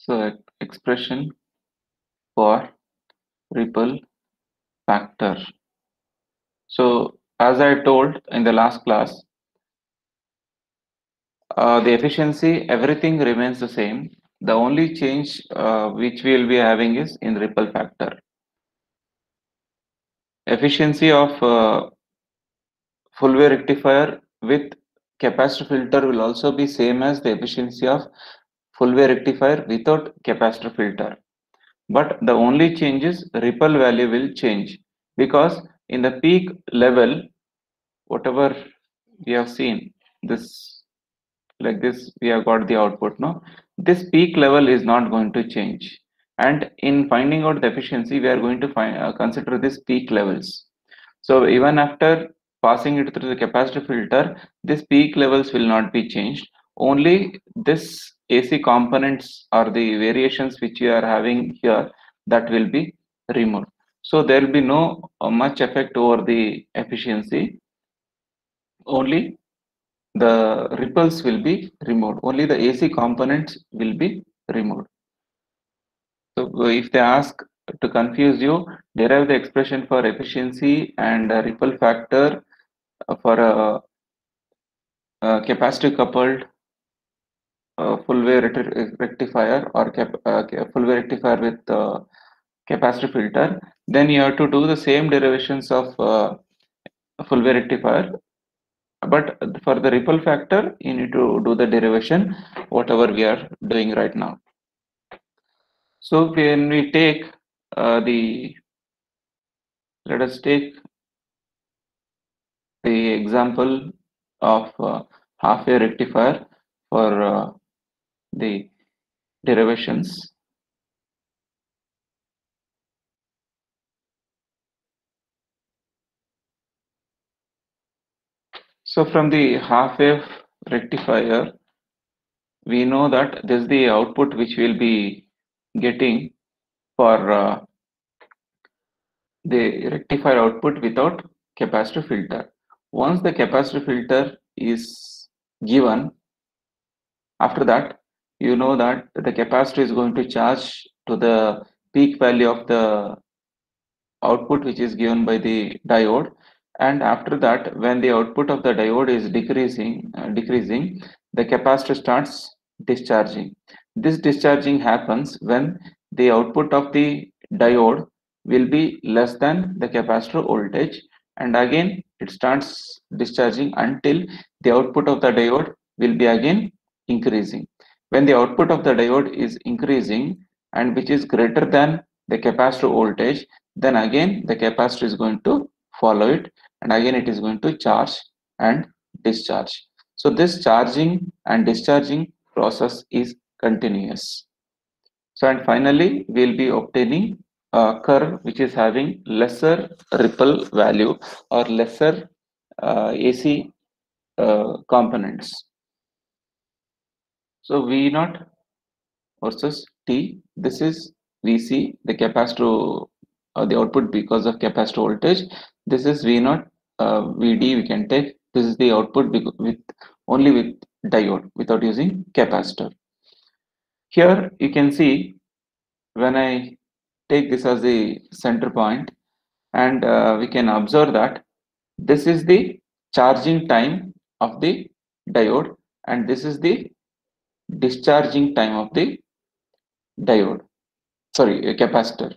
So expression for ripple factor. So as I told in the last class, the efficiency, everything remains the same. The only change which we will be having is in ripple factor. Efficiency of full wave rectifier with capacitor filter will also be same as the efficiency of full wave rectifier without capacitor filter. But the only change is ripple value will change, because in the peak level, whatever we have seen, this like this we have got the output. No, this peak level is not going to change, and in finding out the efficiency we are going to consider this peak levels. So even after passing it through the capacitor filter, this peak levels will not be changed. Only this AC components or the variations which you are having here, that will be removed. So there will be no much effect over the efficiency. Only the ripples will be removed. Only the AC components will be removed. So if they ask to confuse you, derive the expression for efficiency and ripple factor for a capacitive coupled full wave rectifier or full wave rectifier with capacitive filter, then you have to do the same derivations of full wave rectifier. But for the ripple factor, you need to do the derivation, whatever we are doing right now. So when we take let us take the example of half wave rectifier for the derivations. So from the half wave rectifier, we know that this is the output which we'll be getting for the rectifier output without capacitor filter. Once the capacitor filter is given, after that, you know that the capacitor is going to charge to the peak value of the output which is given by the diode, and after that when the output of the diode is decreasing, the capacitor starts discharging. This discharging happens when the output of the diode will be less than the capacitor voltage, and again it starts discharging until the output of the diode will be again increasing. When the output of the diode is increasing and which is greater than the capacitor voltage, then again the capacitor is going to follow it, and again it is going to charge and discharge. So this charging and discharging process is continuous. So and finally we will be obtaining a curve which is having lesser ripple value or lesser AC components. So V naught versus T, this is VC, the capacitor, the output because of capacitor voltage. This is V naught, VD we can take. This is the output with only with diode without using capacitor. Here you can see when I take this as the center point, and we can observe that this is the charging time of the diode and this is the discharging time of the diode, sorry, a capacitor.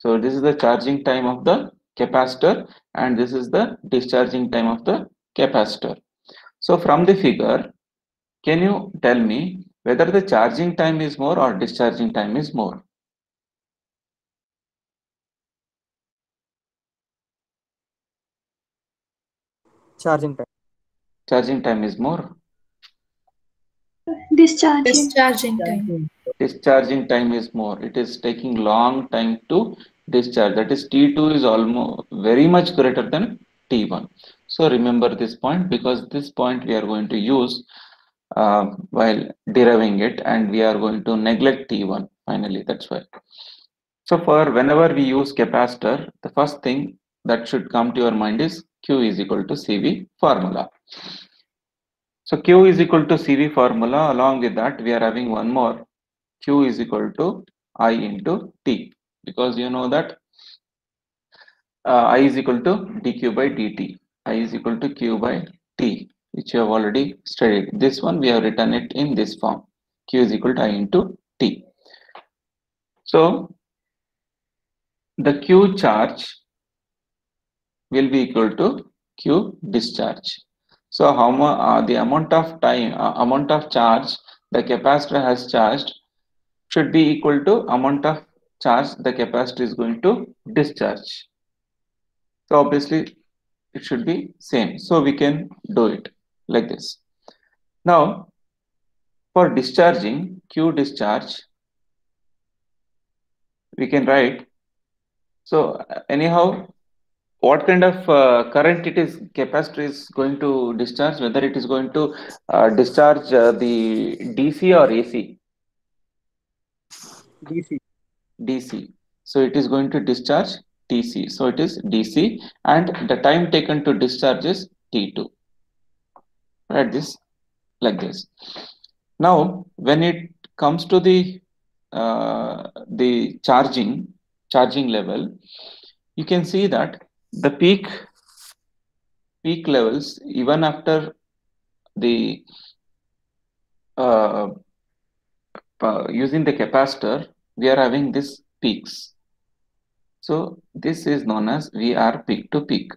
So this is the charging time of the capacitor and this is the discharging time of the capacitor. So from the figure, can you tell me whether the charging time is more or discharging time is more? Charging time. Charging time is more. Discharging. Discharging time is more. It is taking long time to discharge. That is T2 is almost very much greater than T1. So remember this point, because this point we are going to use while deriving it, and we are going to neglect T1 finally. That's why. So for whenever we use capacitor, the first thing that should come to your mind is Q is equal to CV formula. So Q is equal to CV formula. Along with that, we are having one more Q is equal to I into T, because you know that I is equal to dq by dt. I is equal to q by t, which you have already studied. This one we have written it in this form. Q is equal to I into t. So the Q charge will be equal to Q discharge. So how much the amount of time, amount of charge the capacitor has charged should be equal to amount of charge the capacitor is going to discharge. So obviously it should be same. So we can do it like this. Now for discharging Q discharge, we can write. So anyhow, what kind of current it is capacitor is going to discharge, whether it is going to discharge the DC or AC? DC. DC. So it is going to discharge DC. So it is DC, and the time taken to discharge is T2. Write this like this. Now, when it comes to the charging level, you can see that the peak levels, even after the using the capacitor, we are having this peaks. So this is known as VR peak to peak,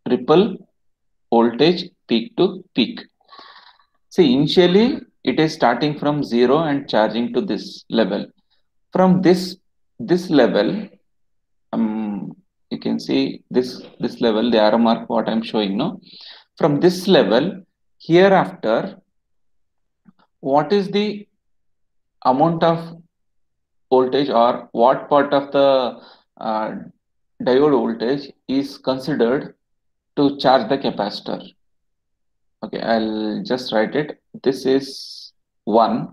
ripple voltage peak to peak. See, initially it is starting from 0 and charging to this level. From this level, you can see this level, the arrow mark what I'm showing now. From this level, hereafter, what is the amount of voltage, or what part of the uh, diode voltage is considered to charge the capacitor? Okay, I'll just write it. This is 1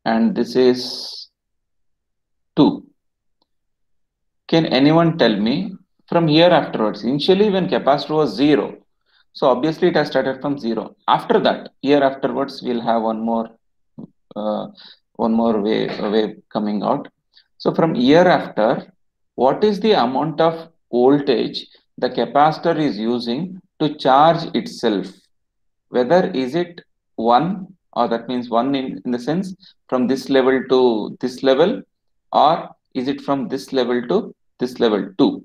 and this is 2. Can anyone tell me from here afterwards? Initially, when capacitor was 0, so obviously it has started from 0. After that, here afterwards, we'll have one more wave coming out. So from here after, what is the amount of voltage the capacitor is using to charge itself? Whether is it 1, or that means 1 in the sense from this level to this level, or is it from this level to this level 2?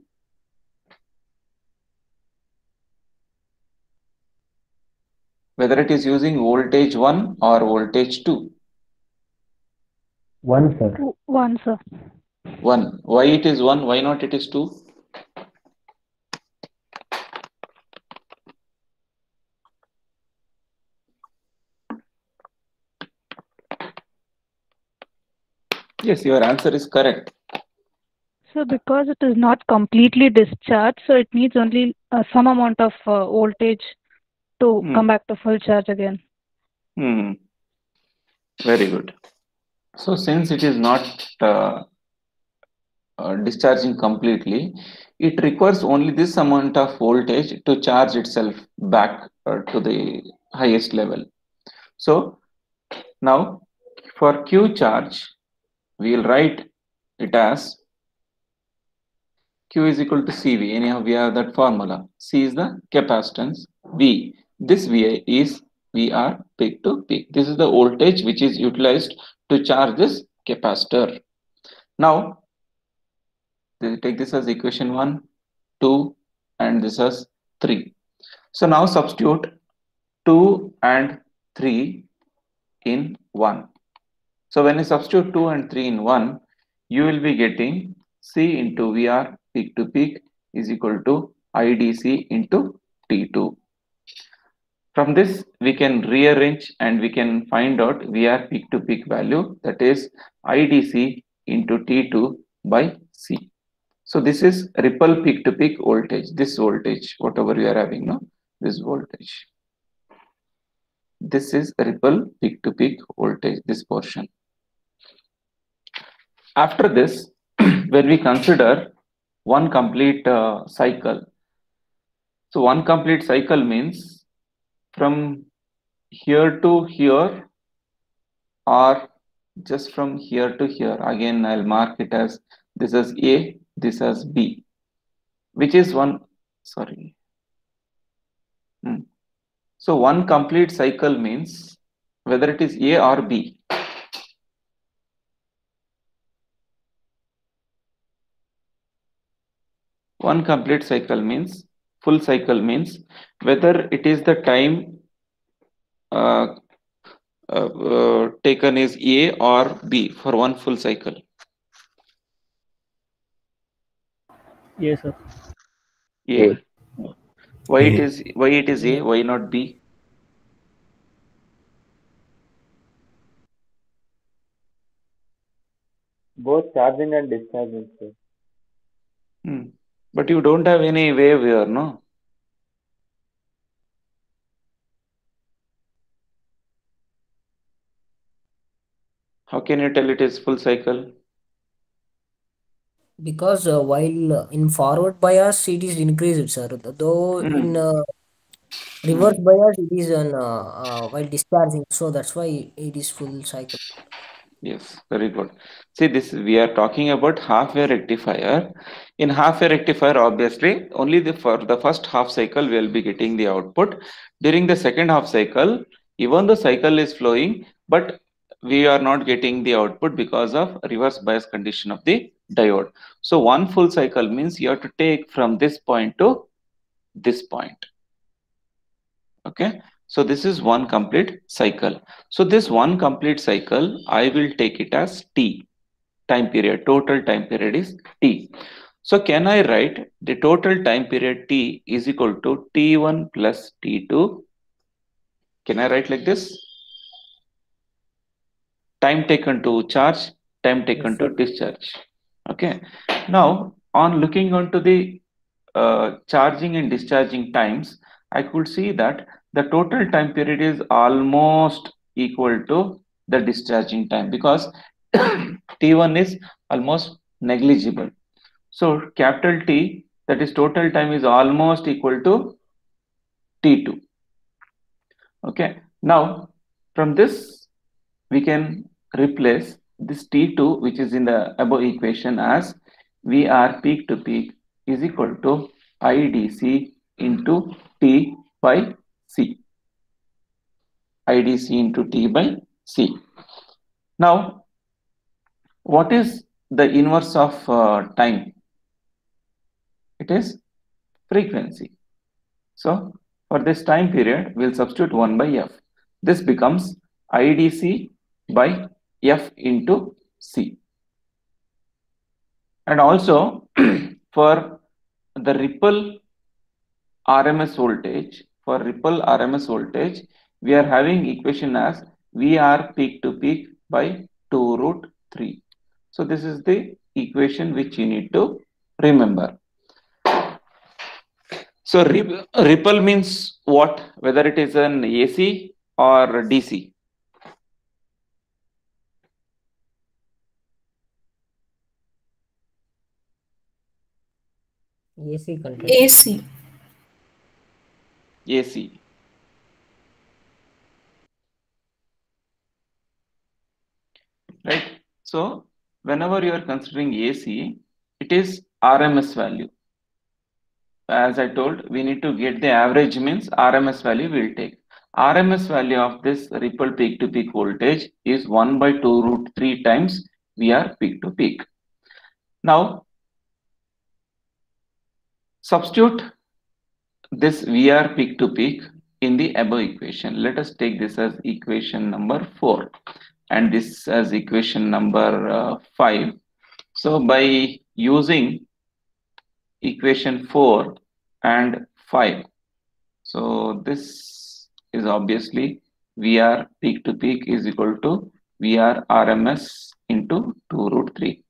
Whether it is using voltage 1 or voltage 2? 1, sir. 1, sir. 1. Why it is 1? Why not it is 2? Yes, your answer is correct. So because it is not completely discharged, so it needs only some amount of voltage to come back to full charge again. Very good. So since it is not discharging completely, it requires only this amount of voltage to charge itself back to the highest level. So now for Q charge, we will write it as Q is equal to CV. Anyhow, we have that formula. C is the capacitance. V, this VI is VR peak to peak. This is the voltage which is utilized to charge this capacitor. Now, take this as equation 1, 2, and this as 3. So now substitute 2 and 3 in 1. So when you substitute 2 and 3 in 1, you will be getting C into VR peak to peak is equal to IDC into T2. From this, we can rearrange and we can find out VR peak to peak value, that is IDC into T2 by C. So this is ripple peak to peak voltage, this voltage, whatever you are having now, this voltage. This is ripple peak to peak voltage, this portion. After this, when we consider one complete cycle, so one complete cycle means from here to here, or just from here to here. Again, I'll mark it as this as A, this as B, which is one, sorry. So one complete cycle means whether it is A or B. One complete cycle means, full cycle means whether it is the time uh, taken is A or B for one full cycle. Yes, sir. A. Why it A. is A? Why not B? Both charging and discharging, sir. But you don't have any wave here, no? How can you tell it is full cycle? Because while in forward bias it is increased, sir. Though in reverse bias it is while discharging, so that's why it is full cycle. Yes, very good. See, this we are talking about half-wave rectifier. In half-wave rectifier, obviously, only for the first half cycle we will be getting the output. During the second half cycle, even the cycle is flowing, but we are not getting the output because of reverse bias condition of the diode. So one full cycle means you have to take from this point to this point. Okay. So this is one complete cycle. So this one complete cycle, I will take it as T, time period, total time period is T. So can I write the total time period T is equal to T1 plus T2? Can I write like this? Time taken to charge, time taken to discharge. Okay. Now on looking onto the charging and discharging times, I could see that the total time period is almost equal to the discharging time because T1 is almost negligible. So capital T, that is total time, is almost equal to T2. Okay. Now from this we can replace this T2 which is in the above equation as VR peak to peak is equal to IDC into T by C. IDC into T by C. Now, what is the inverse of time? It is frequency. So, for this time period, we'll substitute 1 by F. This becomes IDC by F into C. And also, for the ripple RMS voltage, we are having equation as VR peak to peak by 2 root 3. So this is the equation which you need to remember. So ripple means what? Whether it is an AC or DC? AC content. AC. AC. Right. So whenever you are considering AC, it is RMS value. As I told, we need to get the average means RMS value we'll take. RMS value of this ripple peak to peak voltage is 1 by 2 root 3 times VR peak to peak. Now, substitute this VR peak to peak in the above equation. Let us take this as equation number 4 and this as equation number 5. So by using equation 4 and 5, so this is obviously VR peak to peak is equal to VR RMS into 2 root 3,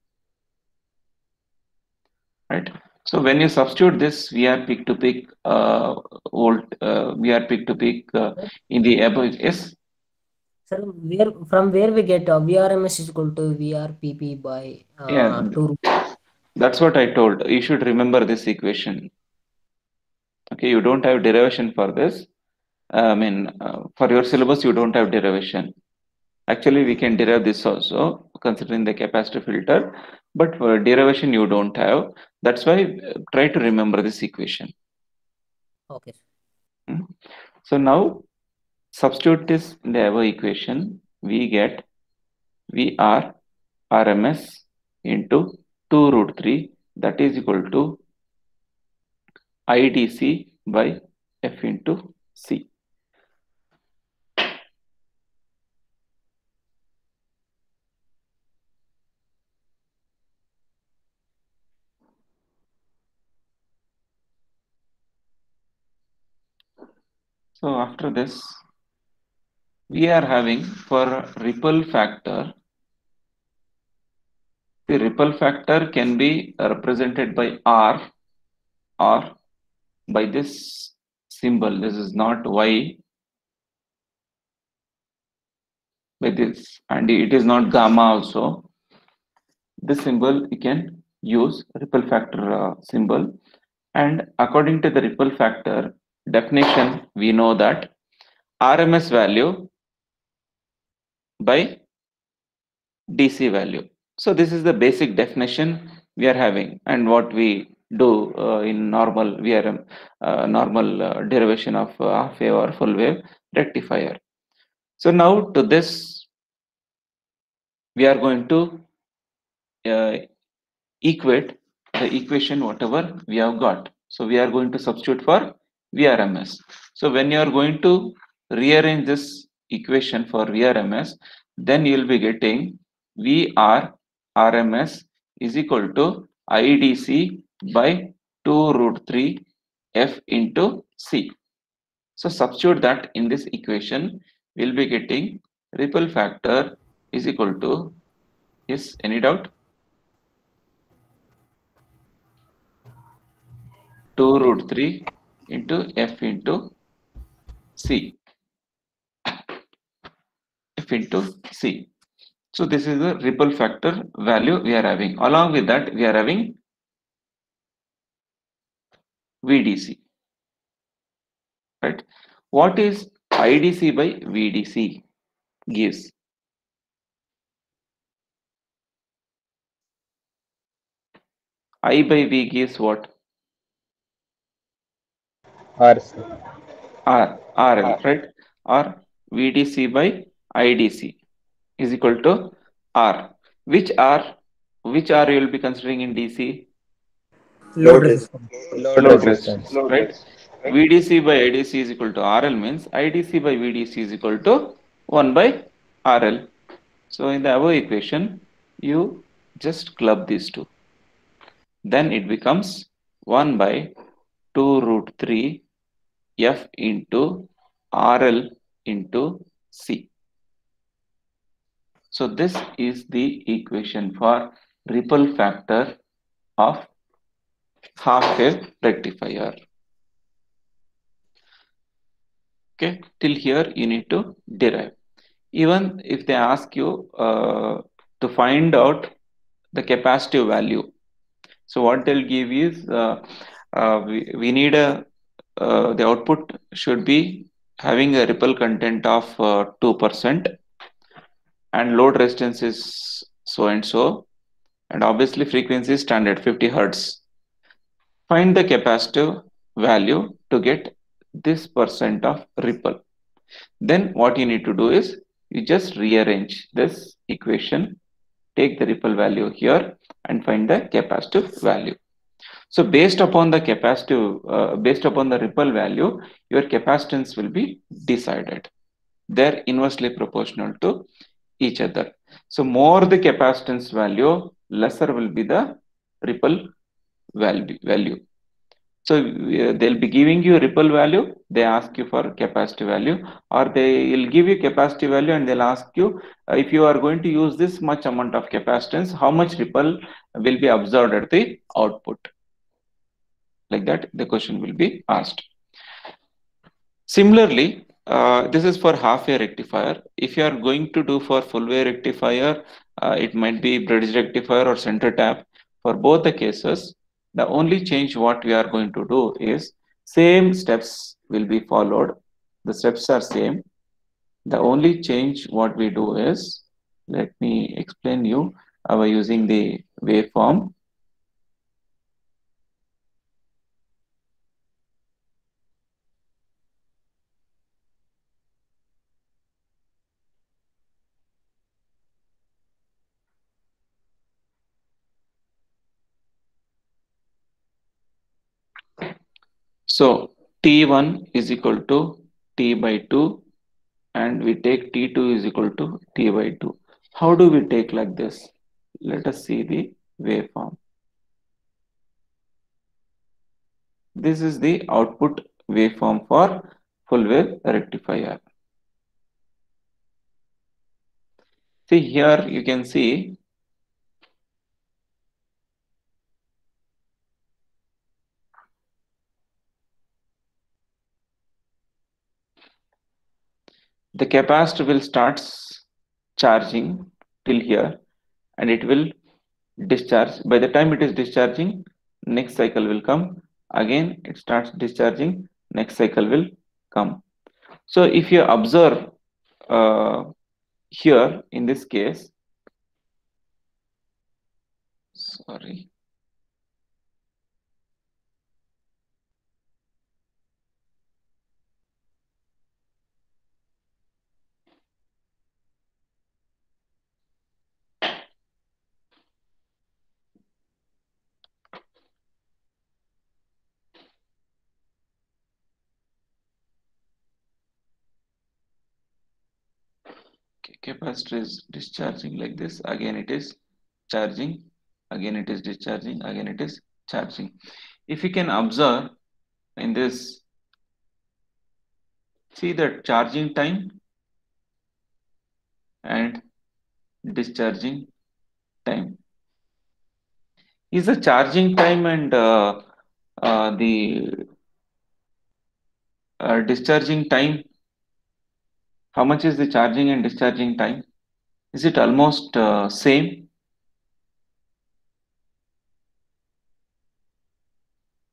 right? So when you substitute this VR peak to peak VR peak to peak in the above, yes. Sir, from where we get VRMS is equal to VRPP by 2. That's what I told. You should remember this equation. Okay, you don't have derivation for this. I mean, for your syllabus, you don't have derivation. Actually, we can derive this also considering the capacitor filter, but for derivation you don't have. That's why try to remember this equation. Okay. So now substitute this in the above equation. We get VR RMS into 2 root 3, that is equal to IDC by F into C. So after this, we are having for ripple factor. The ripple factor can be represented by R or by this symbol. This is not Y, by this, and it is not gamma also. This symbol you can use ripple factor symbol, and according to the ripple factor definition, we know that RMS value by DC value. So this is the basic definition we are having, and what we do in normal VRM, normal derivation of half wave or full wave rectifier. So now to this, we are going to equate the equation whatever we have got. So we are going to substitute for VRMS. So when you are going to rearrange this equation for VRMS, then you will be getting VR RMS is equal to IDC by 2 root 3 F into C. So substitute that in this equation, we will be getting ripple factor is equal to, yes, any doubt? 2 root 3 into F into C. F into C. So this is the ripple factor value we are having. Along with that, we are having VDC. Right? What is IDC by VDC gives? I by V gives what? R, sir. RL, right? Or VDC by IDC is equal to R. Which R you will be considering in DC? Load resistance. Load resistance. Right? VDC by IDC is equal to RL means IDC by VDC is equal to 1 by RL. So in the above equation, you just club these two. Then it becomes 1 by 2 root 3 F into RL into C. So this is the equation for ripple factor of half wave rectifier. Okay, till here you need to derive. Even if they ask you to find out the capacitive value, so what they'll give is we need a the output should be having a ripple content of 2%, and load resistance is so and so, and obviously frequency is standard 50 Hertz. Find the capacitive value to get this percent of ripple. Then what you need to do is you just rearrange this equation, take the ripple value here and find the capacitive value. So based upon the capacitive, based upon the ripple value, your capacitance will be decided. They're inversely proportional to each other. So more the capacitance value, lesser will be the ripple value. So they'll be giving you ripple value, they ask you for capacitive value, or they will give you capacitive value and they'll ask you if you are going to use this much amount of capacitance, how much ripple will be observed at the output. Like that, the question will be asked. Similarly, this is for half wave rectifier. If you are going to do for full wave rectifier, it might be bridge rectifier or center tap. For both the cases, the only change what we are going to do is same steps will be followed. The steps are same. The only change what we do is, let me explain you by using the waveform. So T1 is equal to T by 2, and we take T2 is equal to T by 2. How do we take like this? Let us see the waveform. This is the output waveform for full wave rectifier. See here you can see the capacitor will start charging till here, and it will discharge. By the time it is discharging, next cycle will come. Again it starts discharging, next cycle will come. So if you observe here in this case, sorry, capacitor is discharging like this, again it is charging, again it is discharging, again it is charging. If you can observe in this, see the charging time and discharging time. Is the charging time and the discharging time, how much is the charging and discharging time? Is it almost same?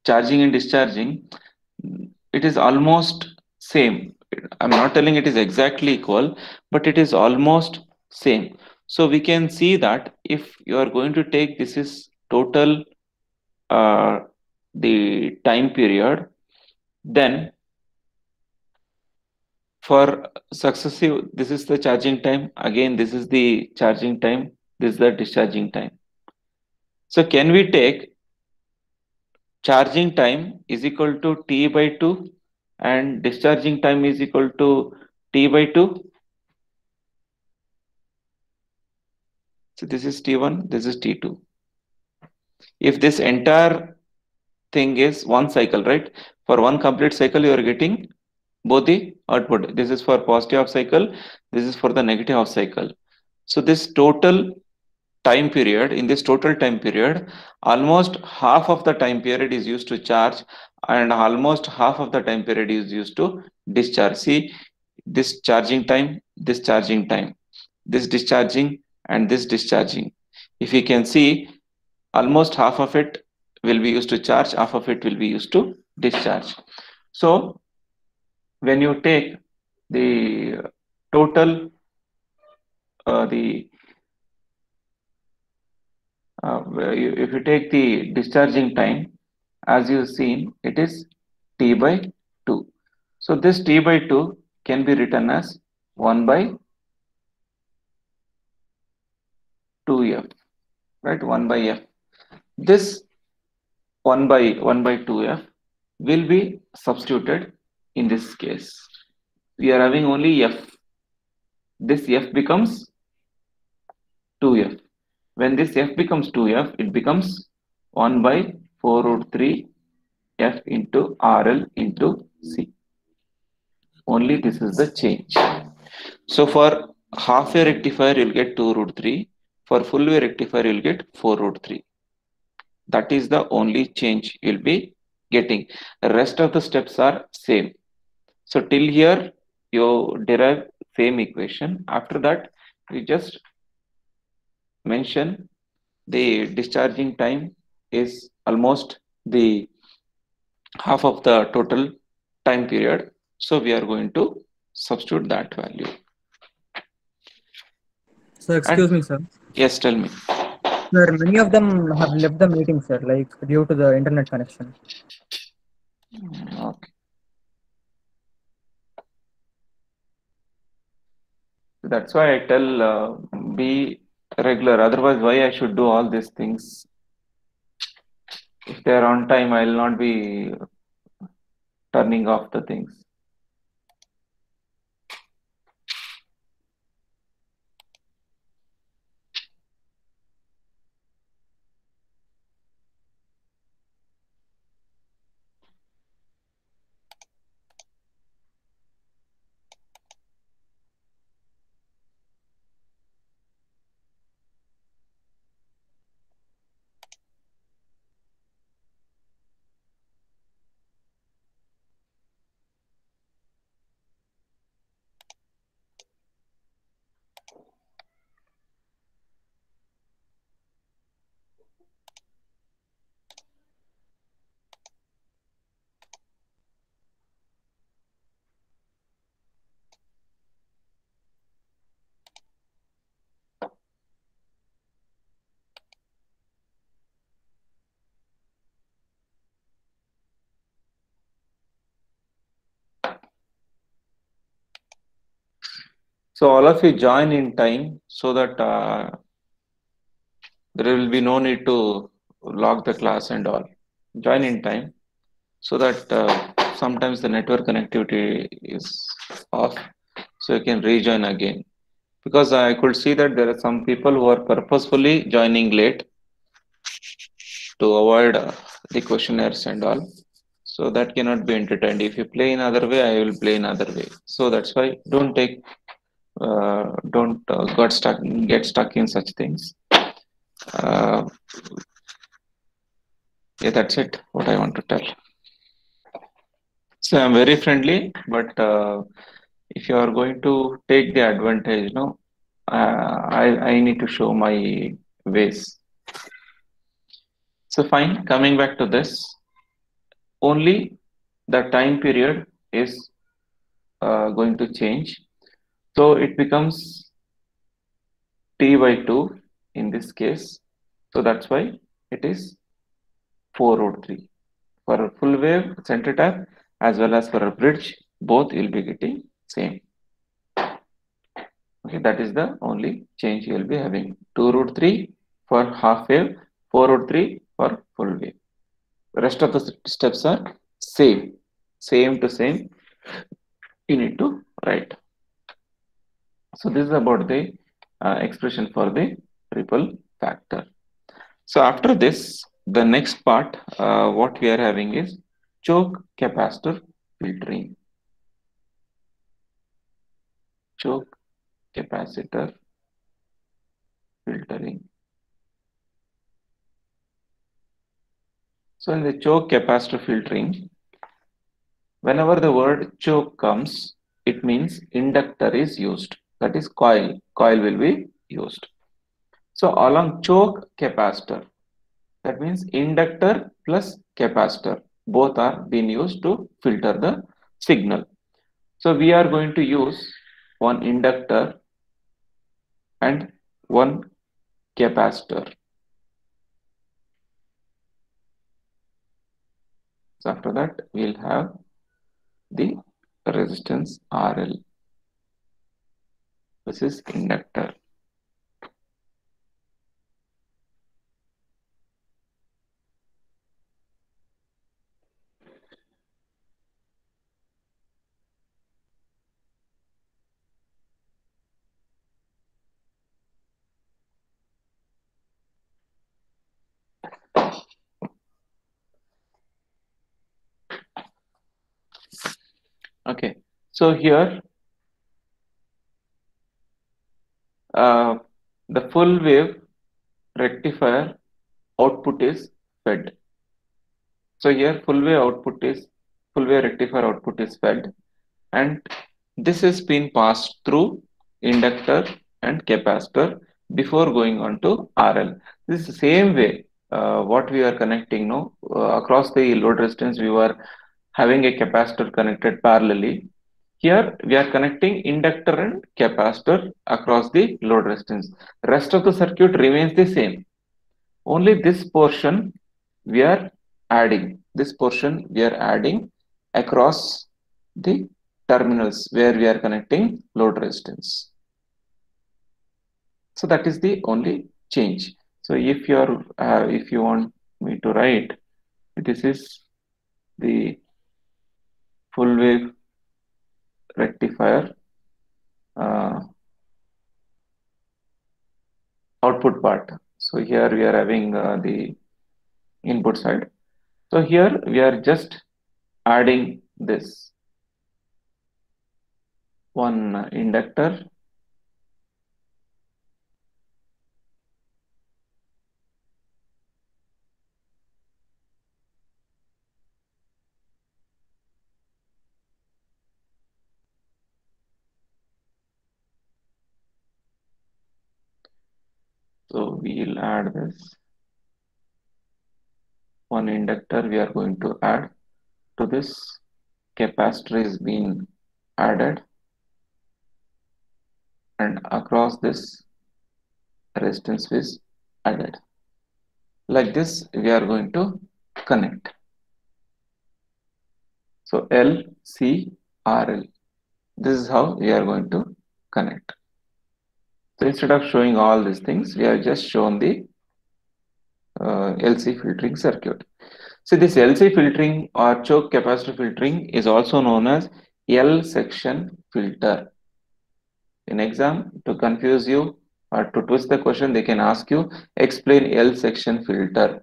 Charging and discharging, it is almost same. I'm not telling it is exactly equal, but it is almost same. So we can see that if you are going to take, this is total the time period, then for successive, this is the charging time, again this is the charging time, this is the discharging time. So can we take charging time is equal to T by 2 and discharging time is equal to T by 2? So this is T1, this is T2. If this entire thing is one cycle, right? For one complete cycle, you are getting both the output. This is for positive half cycle, this is for the negative half cycle. So this total time period, in this total time period, almost half of the time period is used to charge and almost half of the time period is used to discharge. See this charging time, this charging time, this discharging and this discharging. If you can see, almost half of it will be used to charge, half of it will be used to discharge. So when you take the total if you take the discharging time, as you've seen, it is T by 2. So this T by 2 can be written as 1 by 2f, right? 1 by f. This 1 by 2f will be substituted in this case. We are having only f. This f becomes 2f. When this f becomes 2f, it becomes 1 by 4 root 3 f into RL into C. Only this is the change. So for half wave rectifier, you'll get 2 root 3. For full wave rectifier, you'll get 4 root 3. That is the only change you'll be getting. The rest of the steps are same. So till here, you derive same equation. After that, we just mention the discharging time is almost the half of the total time period. So we are going to substitute that value. So excuse me, sir. Yes, tell me. Sir, many of them have left the meeting, sir, like due to the internet connection. Okay. That's why I tell be regular. Otherwise, why I should do all these things? If they are on time, I will not be turning off the things. So all of you join in time so that there will be no need to log the class and all. Join in time so that sometimes the network connectivity is off, so you can rejoin again. Because I could see that there are some people who are purposefully joining late to avoid the questionnaires and all. So that cannot be entertained. If you play in other way, I will play in other way. So that's why don't get stuck in such things. Yeah, that's it. What I want to tell. So I'm very friendly, but if you are going to take the advantage, I need to show my ways. So fine. Coming back to this, only the time period is going to change. So it becomes t by 2 in this case. So that's why it is 4√3. For a full wave center tap as well as for a bridge, both you'll be getting same. Okay, that is the only change you will be having. 2√3 for half wave, 4√3 for full wave. The rest of the steps are same to same. You need to write. So this is about the expression for the ripple factor. So after this, the next part, what we are having is choke capacitor filtering. Choke capacitor filtering. So in the choke capacitor filtering, whenever the word choke comes, it means inductor is used. That is coil. Coil will be used. So along choke capacitor, that means inductor plus capacitor, both are being used to filter the signal. So we are going to use one inductor and one capacitor. So after that, we'll have the resistance RL. This is inductor. Okay, so here the full wave rectifier output is fed. So here full wave rectifier output is fed, and this has been passed through inductor and capacitor before going on to RL. This is the same way what we are connecting across the load resistance. We were having a capacitor connected parallelly. Here we are connecting inductor and capacitor across the load resistance. Rest of the circuit remains the same. Only this portion we are adding. This portion we are adding across the terminals where we are connecting load resistance. So that is the only change. So if you want me to write, this is the full wave rectifier output part. So here we are having the input side. So here we are just adding this one inductor so we'll add this one inductor we are going to add to this capacitor is being added and across this resistance is added. Like this we are going to connect. So L, C, R, L. This is how we are going to connect. So instead of showing all these things, we have just shown the LC filtering circuit. So this LC filtering or choke capacitor filtering is also known as L section filter. In exam, to confuse you or to twist the question, they can ask you, explain L section filter.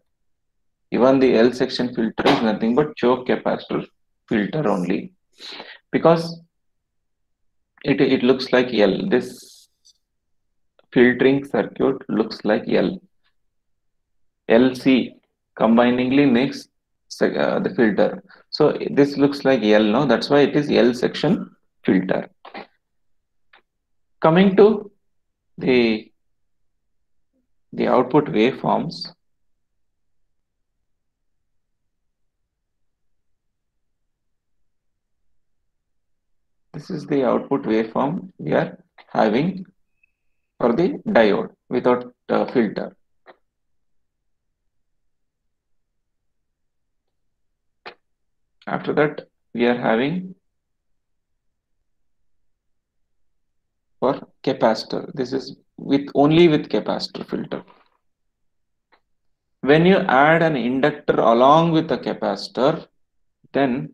Even the L section filter is nothing but choke capacitor filter only, because it looks like L. This filtering circuit looks like L. LC combiningly makes the filter. So this looks like L now. That's why it is L section filter. Coming to the output waveforms. This is the output waveform we are having for the diode without filter. After that, we are having for capacitor. This is only with capacitor filter. When you add an inductor along with a capacitor, then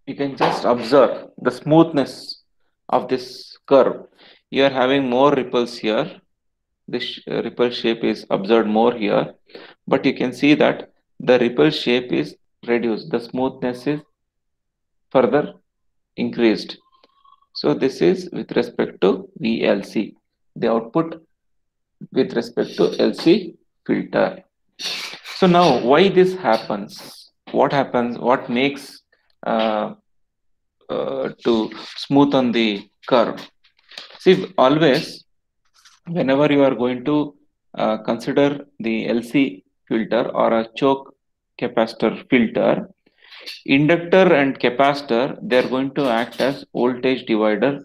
you can just observe the smoothness of this curve. You are having more ripples here. This ripple shape is observed more here, but you can see that the ripple shape is reduced. The smoothness is further increased. So this is with respect to VLC, the output with respect to LC filter. So now why this happens? What happens? What makes to smoothen the curve? See, always whenever you are going to consider the LC filter or a choke capacitor filter, inductor and capacitor, they are going to act as voltage divider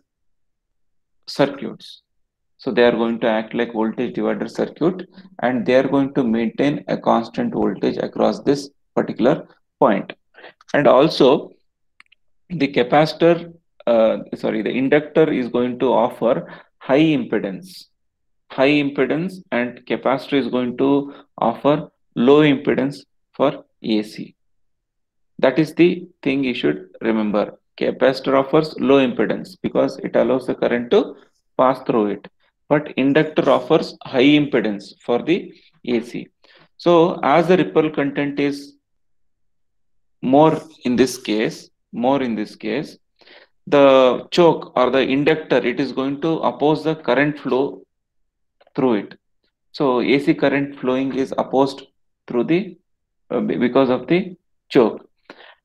circuits. So they are going to act like voltage divider circuit, and they are going to maintain a constant voltage across this particular point. And also the capacitor, the inductor is going to offer high impedance, and capacitor is going to offer low impedance for AC. That is the thing you should remember. Capacitor offers low impedance because it allows the current to pass through it, but inductor offers high impedance for the AC. So as the ripple content is more in this case, the choke or the inductor, it is going to oppose the current flow through it. So AC current flowing is opposed through the because of the choke.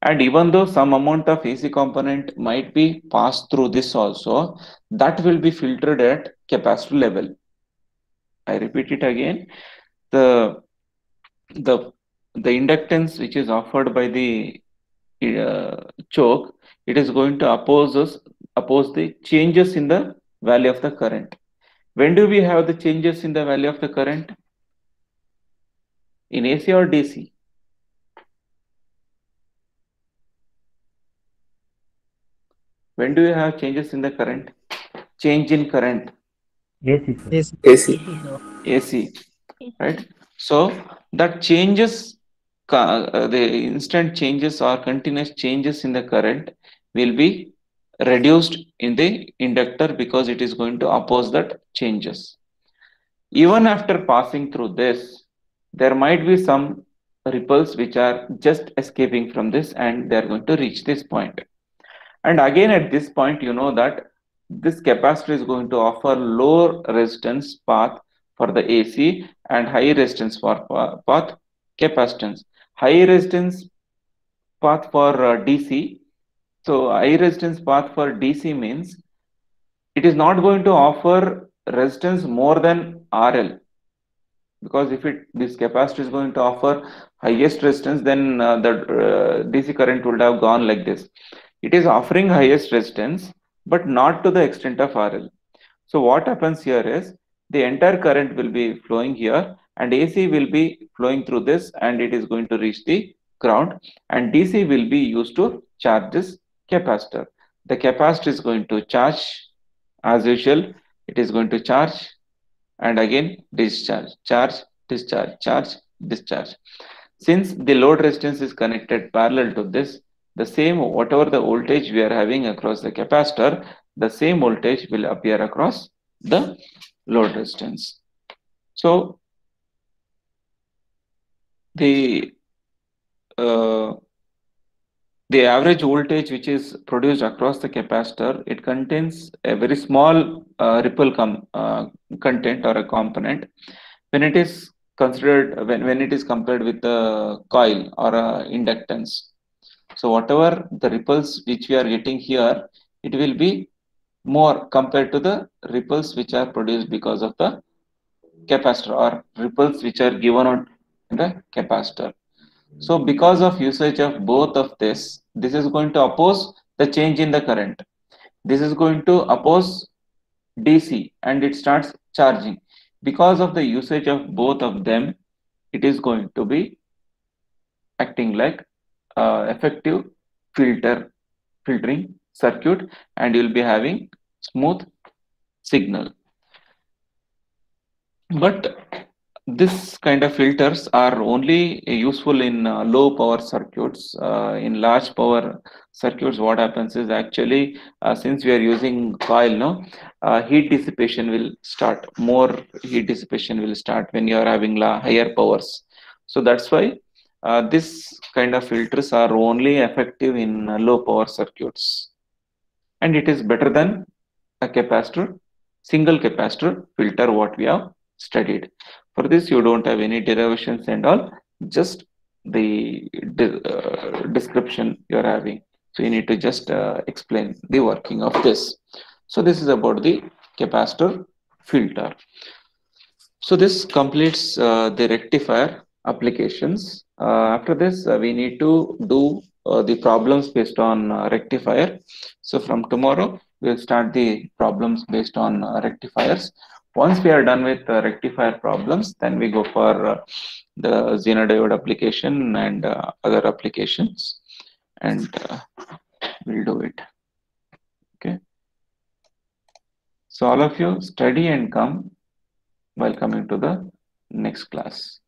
And even though some amount of AC component might be passed through this also, that will be filtered at capacitor level. I repeat it again. The the inductance which is offered by the choke, it is going to oppose the changes in the value of the current. When do we have the changes in the value of the current? In AC or DC? When do you have changes in the current? Change in current? AC, sir. Yes. AC. AC, right? So that changes, the instant changes or continuous changes in the current will be reduced in the inductor because it is going to oppose that changes. Even after passing through this, there might be some ripples which are just escaping from this and they are going to reach this point. And again at this point, you know that this capacitor is going to offer low resistance path for the AC and high resistance for path capacitance. High resistance path for DC. So high resistance path for DC means it is not going to offer resistance more than RL, because if this capacitor is going to offer highest resistance, then the DC current would have gone like this. It is offering highest resistance, but not to the extent of RL. So what happens here is the entire current will be flowing here and AC will be flowing through this and it is going to reach the ground, and DC will be used to charge this capacitor. The capacitor is going to charge as usual. It is going to charge and again discharge, charge, discharge, charge, discharge. Since the load resistance is connected parallel to this, the same whatever the voltage we are having across the capacitor, the same voltage will appear across the load resistance. So the average voltage which is produced across the capacitor, it contains a very small ripple content or a component when it is considered when it is compared with the coil or inductance. So whatever the ripples which we are getting here, it will be more compared to the ripples which are produced because of the capacitor or ripples which are given out in the capacitor. So because of usage of both of this is going to oppose the change in the current. This is going to oppose DC and it starts charging. Because of the usage of both of them, it is going to be acting like effective filtering circuit, and you'll be having smooth signal. But this kind of filters are only useful in low power circuits. In large power circuits, what happens is actually since we are using coil, heat dissipation will start. More heat dissipation will start when you are having higher powers. So that's why this kind of filters are only effective in low power circuits, and it is better than a capacitor, single capacitor filter what we have studied. For this, you don't have any derivations and all, just the description you're having. So you need to just explain the working of this. So this is about the capacitor filter. So this completes the rectifier applications. After this, we need to do the problems based on rectifier. So from tomorrow, we'll start the problems based on rectifiers. Once we are done with rectifier problems, then we go for the Zener diode application and other applications, and we'll do it. Okay. So all of you study and come while coming to the next class.